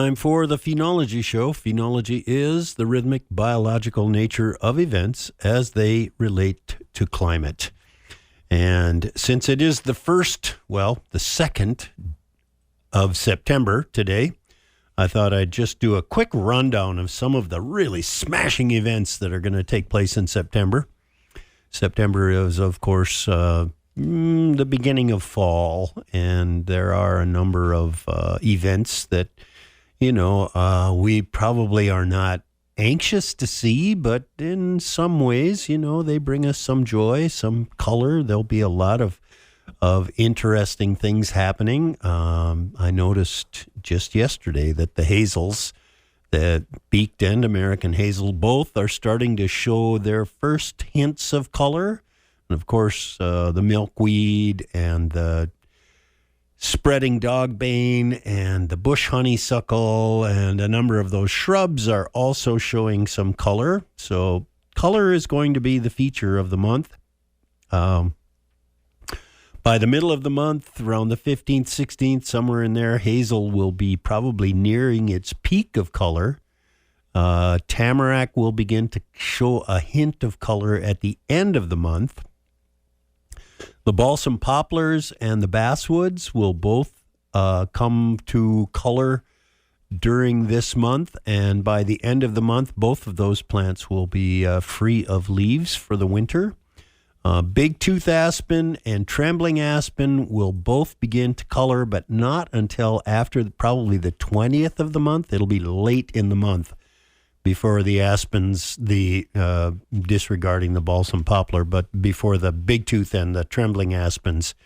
time for the Phenology Show. Phenology is the rhythmic biological nature of events as they relate to climate. And since it is the 2nd of September today, I thought I'd just do a quick rundown of some of the really smashing events that are going to take place in September. September is, of course, the beginning of fall, and there are a number of events that, we probably are not anxious to see, but in some ways, they bring us some joy, some color. There'll be a lot of interesting things happening. I noticed just yesterday that the hazels, the beaked and American hazel, both are starting to show their first hints of color. And of course, the milkweed and the spreading dogbane and the bush honeysuckle and a number of those shrubs are also showing some color. So color is going to be the feature of the month. By the middle of the month, around the 15th, 16th, somewhere in there, hazel will be probably nearing its peak of color. Tamarack will begin to show a hint of color at the end of the month. The balsam poplars and the basswoods will both come to color during this month, and by the end of the month, both of those plants will be free of leaves for the winter. Big tooth aspen and trembling aspen will both begin to color, but not until after probably the 20th of the month. It'll be late in the month before the aspens, disregarding the balsam poplar, but before the big tooth and the trembling aspens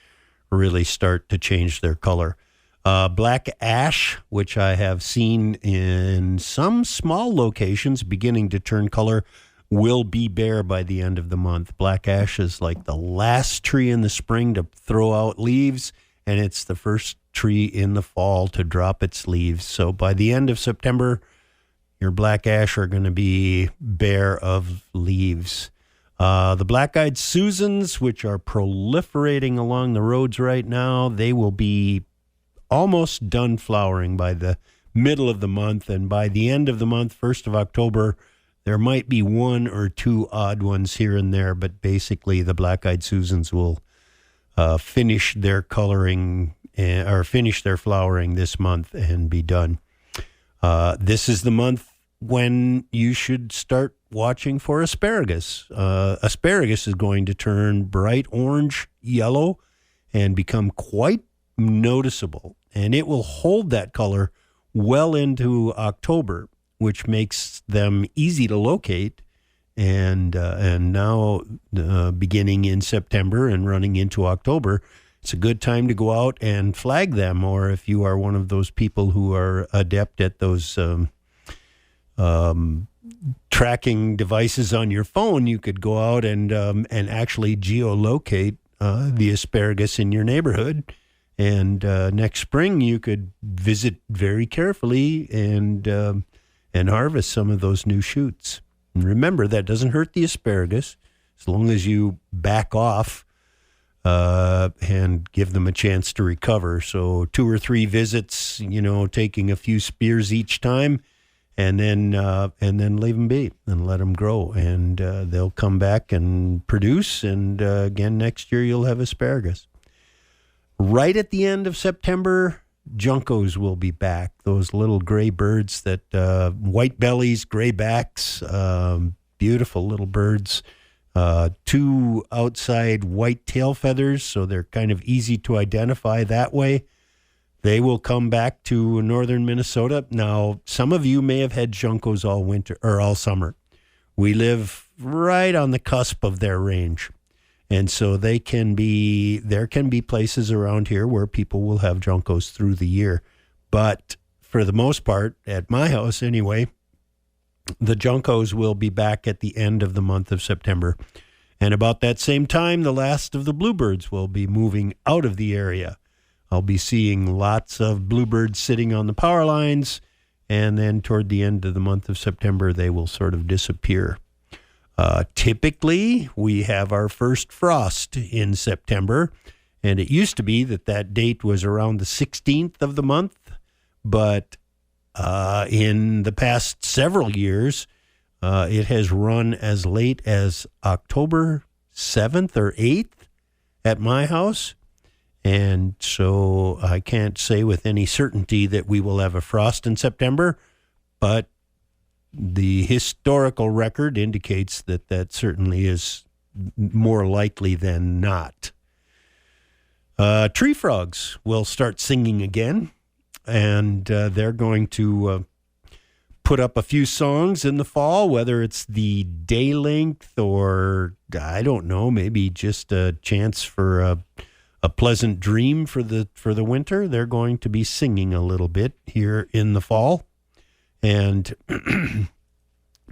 really start to change their color. Black ash, which I have seen in some small locations beginning to turn color, will be bare by the end of the month. Black ash is like the last tree in the spring to throw out leaves, and it's the first tree in the fall to drop its leaves. So by the end of September, your black ash are going to be bare of leaves. The black-eyed Susans, which are proliferating along the roads right now, they will be almost done flowering by the middle of the month. And by the end of the month, 1st of October, there might be one or two odd ones here and there, but basically the black-eyed Susans will finish their coloring or finish their flowering this month and be done. This is the month when you should start watching for asparagus. Asparagus is going to turn bright orange, yellow, and become quite noticeable. And it will hold that color well into October, which makes them easy to locate. And now, beginning in September and running into October, it's a good time to go out and flag them. Or if you are one of those people who are adept at those tracking devices on your phone, you could go out and actually geolocate the asparagus in your neighborhood. And next spring, you could visit very carefully and harvest some of those new shoots. And remember, that doesn't hurt the asparagus as long as you back off and give them a chance to recover. So 2 or 3 visits, taking a few spears each time, and then leave them be and let them grow, and they'll come back and produce. And again, next year you'll have asparagus. Right at the end of September, juncos will be back. Those little gray birds that white bellies, gray backs, beautiful little birds. 2 outside white tail feathers, so they're kind of easy to identify that way. They will come back to northern Minnesota. Now, some of you may have had juncos all winter or all summer. We live right on the cusp of their range. And so there can be places around here where people will have juncos through the year. But for the most part, at my house anyway, the juncos will be back at the end of the month of September. And about that same time, the last of the bluebirds will be moving out of the area. I'll be seeing lots of bluebirds sitting on the power lines, and then toward the end of the month of September, they will sort of disappear. Typically, we have our first frost in September, and it used to be that date was around the 16th of the month, but In the past several years, it has run as late as October 7th or 8th at my house. And so I can't say with any certainty that we will have a frost in September, but the historical record indicates that that certainly is more likely than not. Tree frogs will start singing again, and they're going to put up a few songs in the fall, whether it's the day length or, I don't know, maybe just a chance for a pleasant dream for the winter. They're going to be singing a little bit here in the fall. And,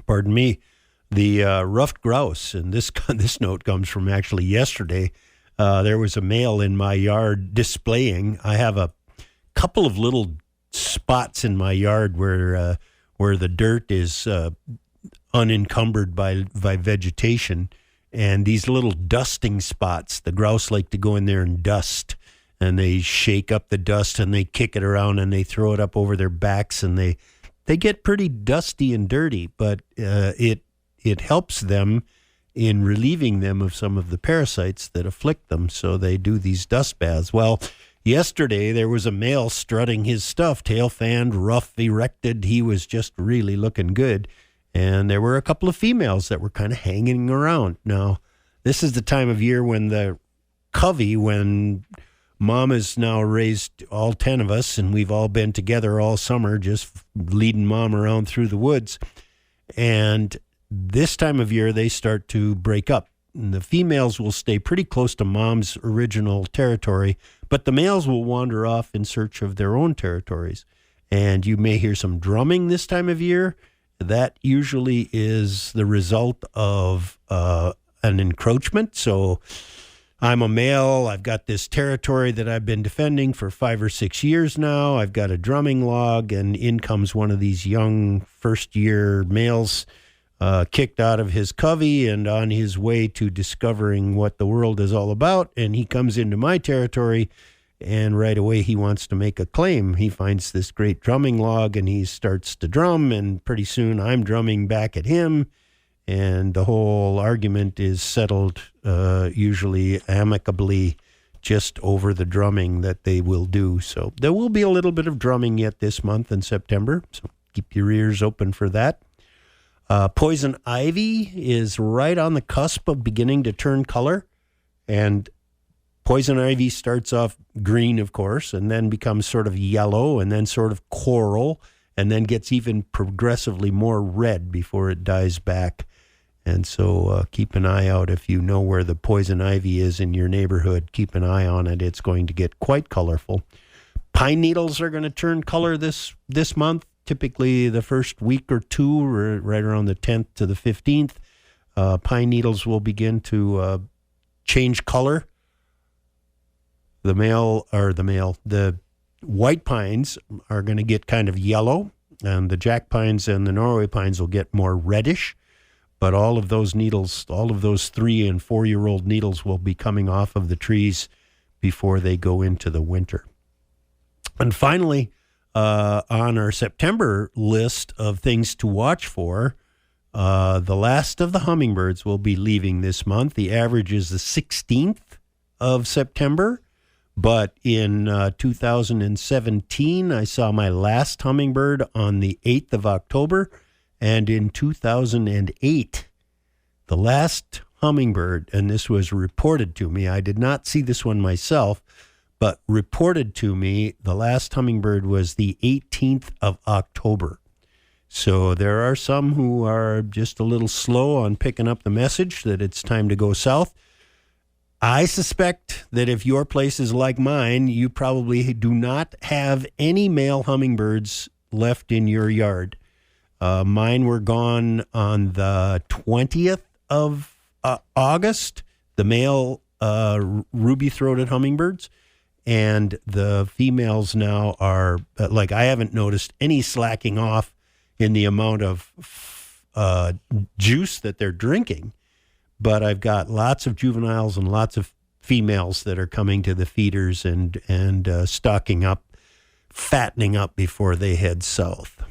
pardon me, the ruffed grouse, and this note comes from actually yesterday. There was a male in my yard displaying. I have a couple of little spots in my yard where the dirt is unencumbered by vegetation, and these little dusting spots, the grouse like to go in there and dust, and they shake up the dust and they kick it around and they throw it up over their backs, and they get pretty dusty and dirty, but it helps them in relieving them of some of the parasites that afflict them, so they do these dust baths. Well, yesterday there was a male strutting his stuff, tail fanned, ruff erected. He was just really looking good, and there were a couple of females that were kind of hanging around. Now, this is the time of year when the covey, when Mom has now raised all 10 of us, and we've all been together all summer just leading Mom around through the woods, and this time of year, they start to break up. And the females will stay pretty close to Mom's original territory, but the males will wander off in search of their own territories. And you may hear some drumming this time of year. That usually is the result of an encroachment. So I'm a male. I've got this territory that I've been defending for 5 or 6 years now. I've got a drumming log, and in comes one of these young first-year males, kicked out of his covey and on his way to discovering what the world is all about. And he comes into my territory, and right away he wants to make a claim. He finds this great drumming log, and he starts to drum, and pretty soon I'm drumming back at him, and the whole argument is settled, usually amicably, just over the drumming that they will do. So there will be a little bit of drumming yet this month in September, so keep your ears open for that. Poison ivy is right on the cusp of beginning to turn color, and poison ivy starts off green, of course, and then becomes sort of yellow, and then sort of coral, and then gets even progressively more red before it dies back. And so keep an eye out if you know where the poison ivy is in your neighborhood. Keep an eye on it. It's going to get quite colorful. Pine needles are going to turn color this month. Typically the first week or two, or right around the 10th to the 15th, pine needles will begin to change color. The white pines are going to get kind of yellow, and the jack pines and the Norway pines will get more reddish. But all of those needles, all of those 3- and 4-year-old needles will be coming off of the trees before they go into the winter. And finally, on our September list of things to watch for, the last of the hummingbirds will be leaving this month. The average is the 16th of September, but in 2017, I saw my last hummingbird on the 8th of October, and in 2008, the last hummingbird, and this was reported to me, I did not see this one myself, but reported to me, the last hummingbird was the 18th of October. So there are some who are just a little slow on picking up the message that it's time to go south. I suspect that if your place is like mine, you probably do not have any male hummingbirds left in your yard. Mine were gone on the 20th of August, the male ruby-throated hummingbirds. And the females now are, I haven't noticed any slacking off in the amount of juice that they're drinking. But I've got lots of juveniles and lots of females that are coming to the feeders and stocking up. fattening up before they head south.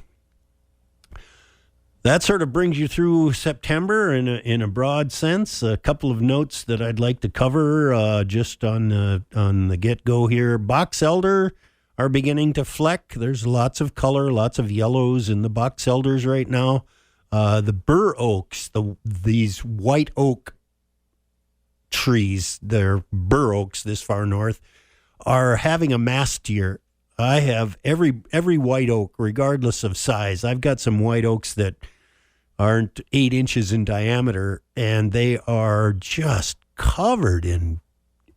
That sort of brings you through September in a broad sense. A couple of notes that I'd like to cover just on the get-go here. Box elder are beginning to fleck. There's lots of color, lots of yellows in the box elders right now. The bur oaks, these white oak trees, they're bur oaks this far north, are having a mast year. I have every white oak, regardless of size. I've got some white oaks that aren't 8 inches in diameter, and they are just covered in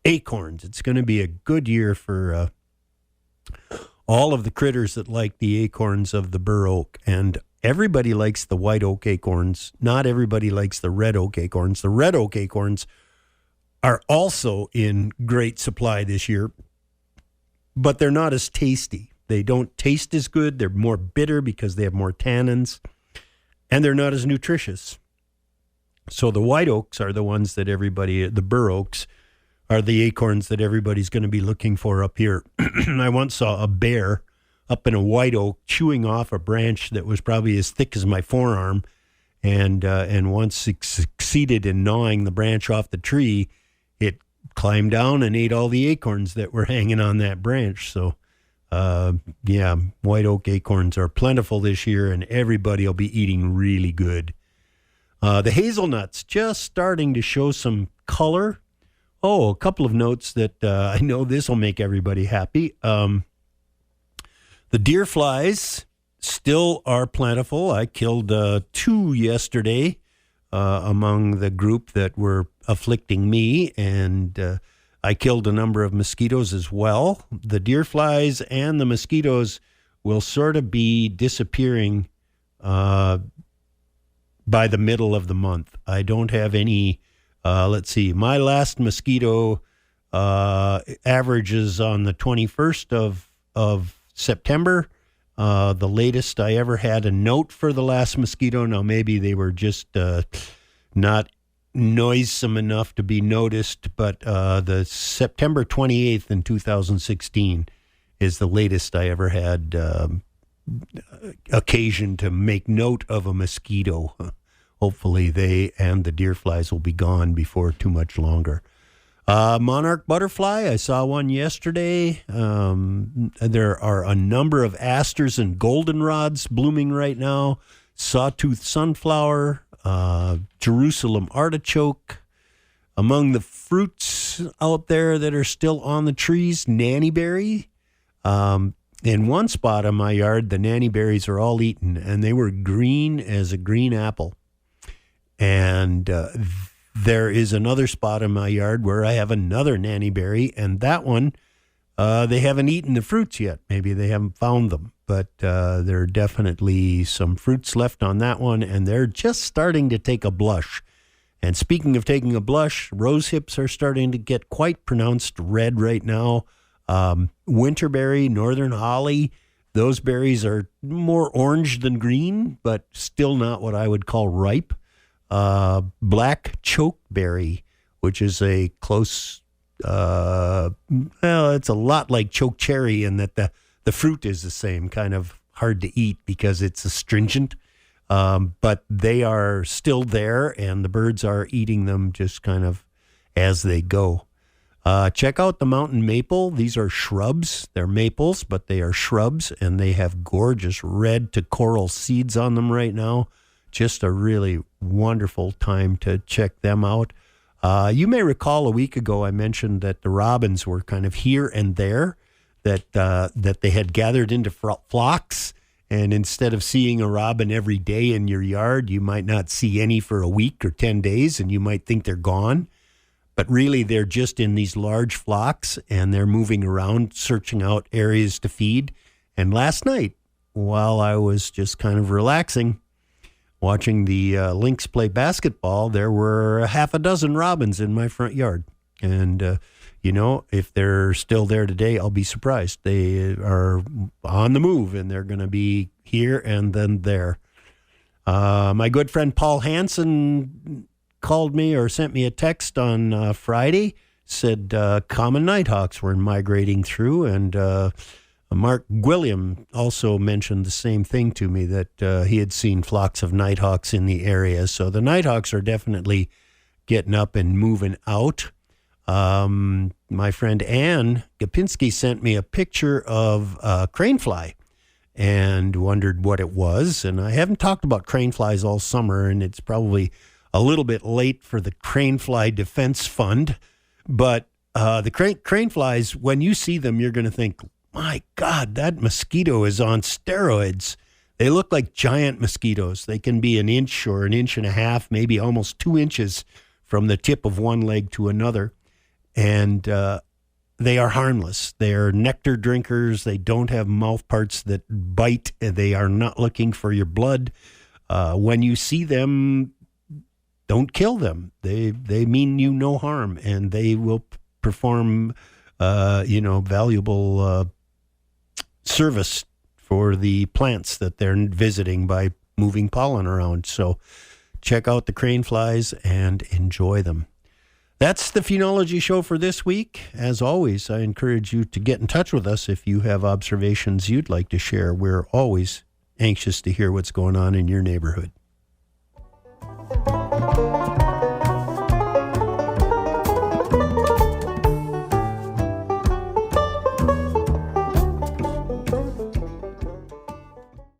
acorns. It's going to be a good year for all of the critters that like the acorns of the bur oak. And everybody likes the white oak acorns. Not everybody likes the red oak acorns. The red oak acorns are also in great supply this year, but they're not as tasty. They don't taste as good. They're more bitter because they have more tannins, and they're not as nutritious. So the white oaks are the ones that the bur oaks are the acorns that everybody's going to be looking for up here. I once saw a bear up in a white oak chewing off a branch that was probably as thick as my forearm, and once it succeeded in gnawing the branch off the tree, it climbed down and ate all the acorns that were hanging on that branch. So, white oak acorns are plentiful this year, and everybody will be eating really good. The hazelnuts just starting to show some color. Oh, a couple of notes that I know this will make everybody happy. The deer flies still are plentiful. I killed 2 yesterday among the group that were afflicting me, and I killed a number of mosquitoes as well. The deer flies and the mosquitoes will sort of be disappearing by the middle of the month. I don't have any, let's see, my last mosquito averages on the 21st of September. The latest I ever had a note for the last mosquito. Now, maybe they were just not noisome enough to be noticed, but the September 28th in 2016 is the latest I ever had occasion to make note of a mosquito. Hopefully they and the deer flies will be gone before too much longer. Monarch butterfly, I saw one yesterday. There are a number of asters and goldenrods blooming right now. Sawtooth sunflower, Jerusalem artichoke. Among the fruits out there that are still on the trees, nannyberry. In one spot on my yard, the nannyberries are all eaten, and they were green as a green apple. And there is another spot in my yard where I have another nannyberry, and that one, they haven't eaten the fruits yet. Maybe they haven't found them, but there are definitely some fruits left on that one, and they're just starting to take a blush. And speaking of taking a blush, rose hips are starting to get quite pronounced red right now. Winterberry, northern holly, those berries are more orange than green, but still not what I would call ripe. Black chokeberry, which is a close, it's a lot like chokecherry in that the fruit is the same, kind of hard to eat because it's astringent. But they are still there, and the birds are eating them just kind of as they go. Check out the mountain maple. These are shrubs. They're maples, but they are shrubs, and they have gorgeous red to coral seeds on them right now. Just a really wonderful time to check them out. You may recall a week ago I mentioned that the robins were kind of here and there, that they had gathered into flocks. And instead of seeing a robin every day in your yard, you might not see any for a week or 10 days, and you might think they're gone. But really, they're just in these large flocks, and they're moving around, searching out areas to feed. And last night, while I was just kind of relaxing, watching the Lynx play basketball, there were 6 robins in my front yard. And if they're still there today, I'll be surprised. They are on the move, and they're going to be here and then there. My good friend Paul Hansen called me or sent me a text on Friday, said common nighthawks were migrating through, and Mark Gwilliam also mentioned the same thing to me, that he had seen flocks of nighthawks in the area. So the nighthawks are definitely getting up and moving out. My friend Ann Gapinski sent me a picture of cranefly and wondered what it was. And I haven't talked about craneflies all summer, and it's probably a little bit late for the Cranefly Defense Fund. But the craneflies, when you see them, you're going to think, my God, that mosquito is on steroids. They look like giant mosquitoes. They can be an inch or an inch and a half, maybe almost 2 inches from the tip of one leg to another. And they are harmless. They are nectar drinkers. They don't have mouth parts that bite. They are not looking for your blood. When you see them, don't kill them. They mean you no harm, and they will perform, valuable service for the plants that they're visiting by moving pollen around. So check out the craneflies and enjoy them. That's the Phenology Show for this week. As always, I encourage you to get in touch with us if you have observations you'd like to share. We're always anxious to hear what's going on in your neighborhood.